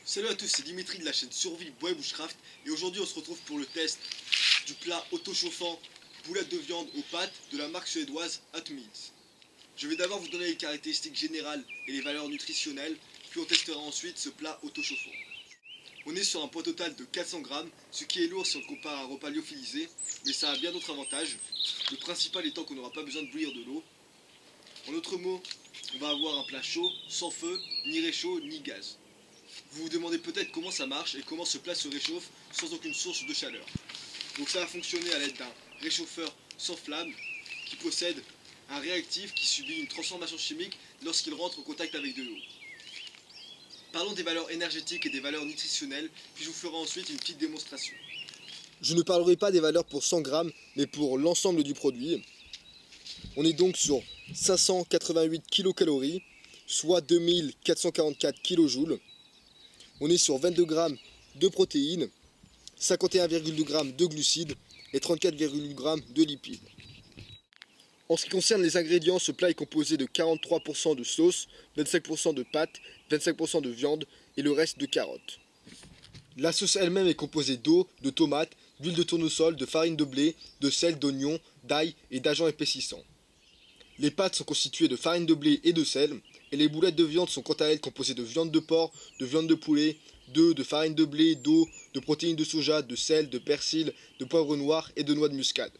Salut à tous, c'est Dimitri de la chaîne Survie Bois et Bushcraft et aujourd'hui on se retrouve pour le test du plat auto-chauffant boulettes de viande aux pâtes de la marque suédoise Hot Meals. Je vais d'abord vous donner les caractéristiques générales et les valeurs nutritionnelles, puis on testera ensuite ce plat auto-chauffant. On est sur un poids total de 400 grammes, ce qui est lourd si on le compare à un repas lyophilisé, mais ça a bien d'autres avantages, le principal étant qu'on n'aura pas besoin de bouillir de l'eau. En d'autres mots, on va avoir un plat chaud, sans feu, ni réchaud, ni gaz. Vous vous demandez peut-être comment ça marche et comment ce plat se réchauffe sans aucune source de chaleur. Donc ça va fonctionner à l'aide d'un réchauffeur sans flamme qui possède un réactif qui subit une transformation chimique lorsqu'il rentre en contact avec de l'eau. Parlons des valeurs énergétiques et des valeurs nutritionnelles, puis je vous ferai ensuite une petite démonstration. Je ne parlerai pas des valeurs pour 100 grammes, mais pour l'ensemble du produit. On est donc sur 588 kcal, soit 2444 kJ. On est sur 22 grammes de protéines, 51,2 grammes de glucides et 34,8 grammes de lipides. En ce qui concerne les ingrédients, ce plat est composé de 43% de sauce, 25% de pâtes, 25% de viande et le reste de carottes. La sauce elle-même est composée d'eau, de tomates, d'huile de tournesol, de farine de blé, de sel, d'oignon, d'ail et d'agents épaississants. Les pâtes sont constituées de farine de blé et de sel, et les boulettes de viande sont quant à elles composées de viande de porc, de viande de poulet, d'œufs, de farine de blé, d'eau, de protéines de soja, de sel, de persil, de poivre noir et de noix de muscade.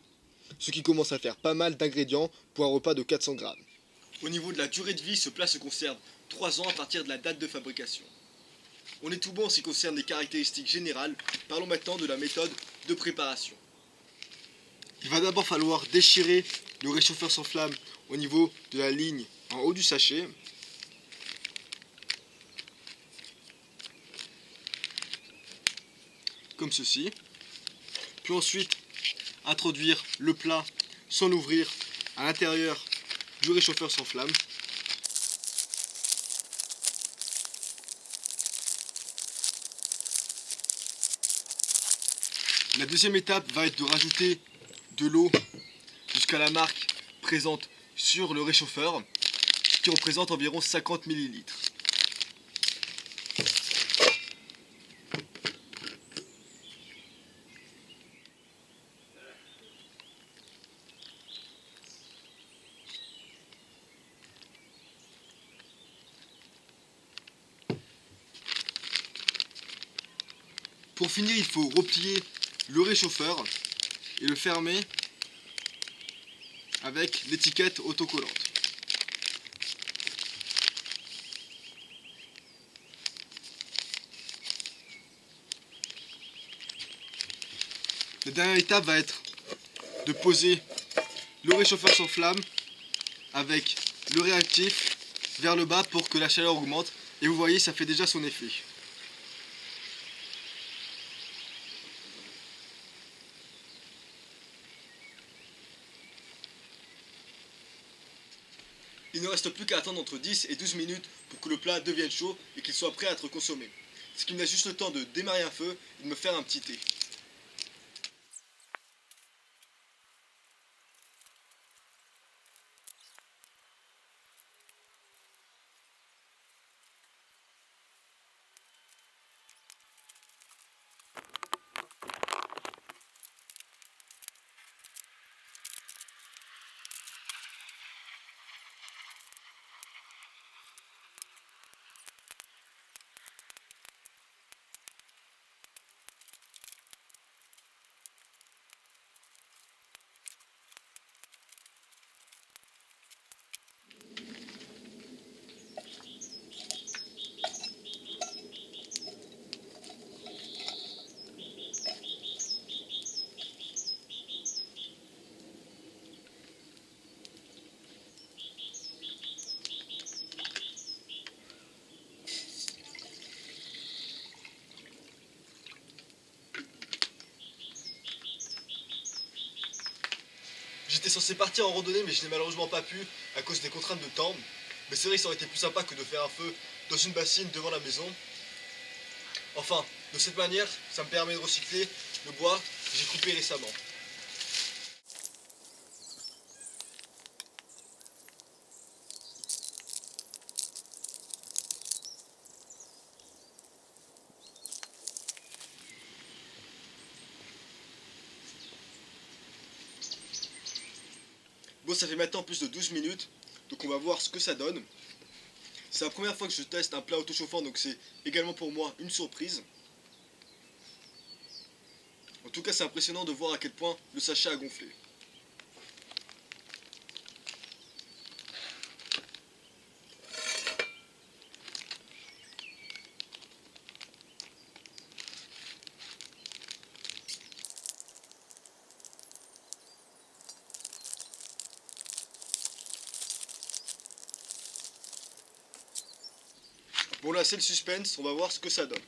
Ce qui commence à faire pas mal d'ingrédients pour un repas de 400 grammes. Au niveau de la durée de vie, ce plat se conserve 3 ans à partir de la date de fabrication. On est tout bon en ce qui concerne les caractéristiques générales, parlons maintenant de la méthode de préparation. Il va d'abord falloir déchirer le réchauffeur sans flamme au niveau de la ligne en haut du sachet. Comme ceci. Puis ensuite introduire le plat sans l'ouvrir à l'intérieur du réchauffeur sans flamme. La deuxième étape va être de rajouter de l'eau jusqu'à la marque présente sur le réchauffeur, qui représente environ 50 ml. Pour finir, il faut replier le réchauffeur et le fermer avec l'étiquette autocollante. La dernière étape va être de poser le réchauffeur sans flamme avec le réactif vers le bas pour que la chaleur augmente, et vous voyez, ça fait déjà son effet. Il ne reste plus qu'à attendre entre 10 et 12 minutes pour que le plat devienne chaud et qu'il soit prêt à être consommé. Ce qui me laisse juste le temps de démarrer un feu et de me faire un petit thé. J'étais censé partir en randonnée, mais je n'ai malheureusement pas pu à cause des contraintes de temps. Mais c'est vrai que ça aurait été plus sympa que de faire un feu dans une bassine devant la maison. Enfin, de cette manière, ça me permet de recycler le bois que j'ai coupé récemment. Bon, ça fait maintenant plus de 12 minutes, donc on va voir ce que ça donne. C'est la première fois que je teste un plat autochauffant, donc c'est également pour moi une surprise. En tout cas, c'est impressionnant de voir à quel point le sachet a gonflé. Bon là c'est le suspense, on va voir ce que ça donne.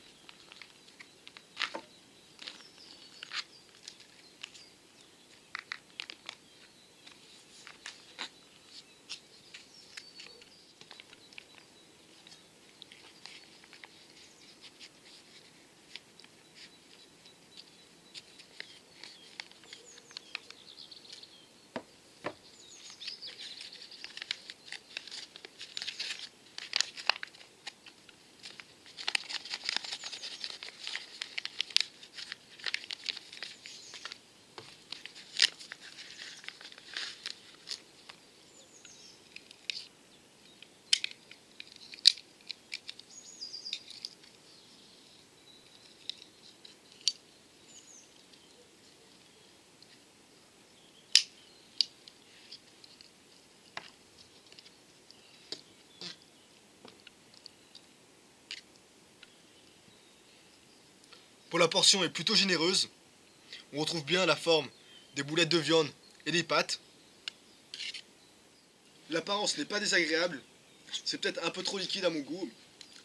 Pour la portion est plutôt généreuse. On retrouve bien la forme des boulettes de viande et des pâtes. L'apparence n'est pas désagréable. C'est peut-être un peu trop liquide à mon goût.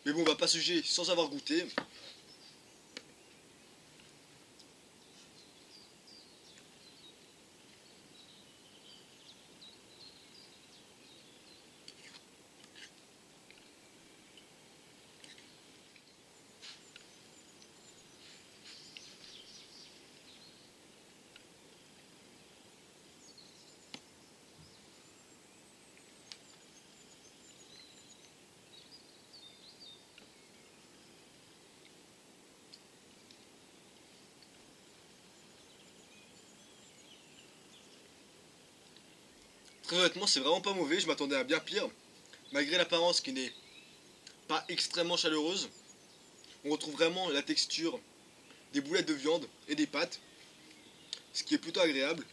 Mais bon, on va pas se juger sans avoir goûté. Très honnêtement, c'est vraiment pas mauvais, je m'attendais à bien pire. Malgré l'apparence qui n'est pas extrêmement chaleureuse, on retrouve vraiment la texture des boulettes de viande et des pâtes, ce qui est plutôt agréable.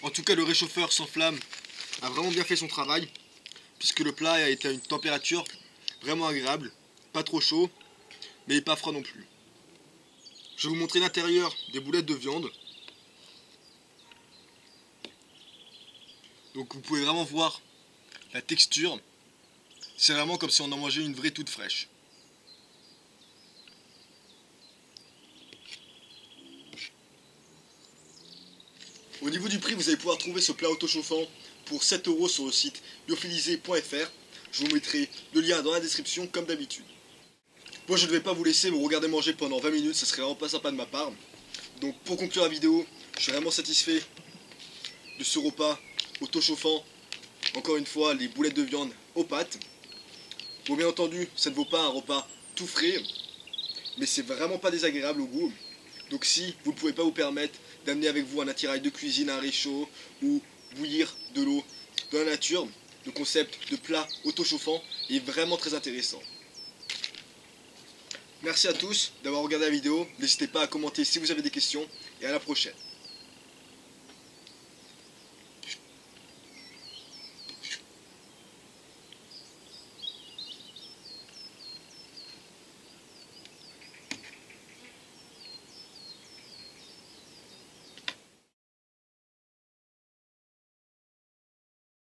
En tout cas, le réchauffeur sans flamme a vraiment bien fait son travail, puisque le plat a été à une température vraiment agréable, pas trop chaud, mais pas froid non plus. Je vais vous montrer l'intérieur des boulettes de viande. Donc vous pouvez vraiment voir la texture. C'est vraiment comme si on en mangeait une vraie toute fraîche. Au niveau du prix, vous allez pouvoir trouver ce plat autochauffant pour 7 € sur le site lyophilisé.fr. Je vous mettrai le lien dans la description comme d'habitude. Bon, je ne vais pas vous laisser me regarder manger pendant 20 minutes, ça serait vraiment pas sympa de ma part. Donc pour conclure la vidéo, je suis vraiment satisfait de ce repas autochauffant. Encore une fois, les boulettes de viande aux pâtes. Bon, bien entendu, ça ne vaut pas un repas tout frais, mais c'est vraiment pas désagréable au goût. Donc si vous ne pouvez pas vous permettre d'amener avec vous un attirail de cuisine, un réchaud ou bouillir de l'eau dans la nature, le concept de plat autochauffant est vraiment très intéressant. Merci à tous d'avoir regardé la vidéo, n'hésitez pas à commenter si vous avez des questions et à la prochaine.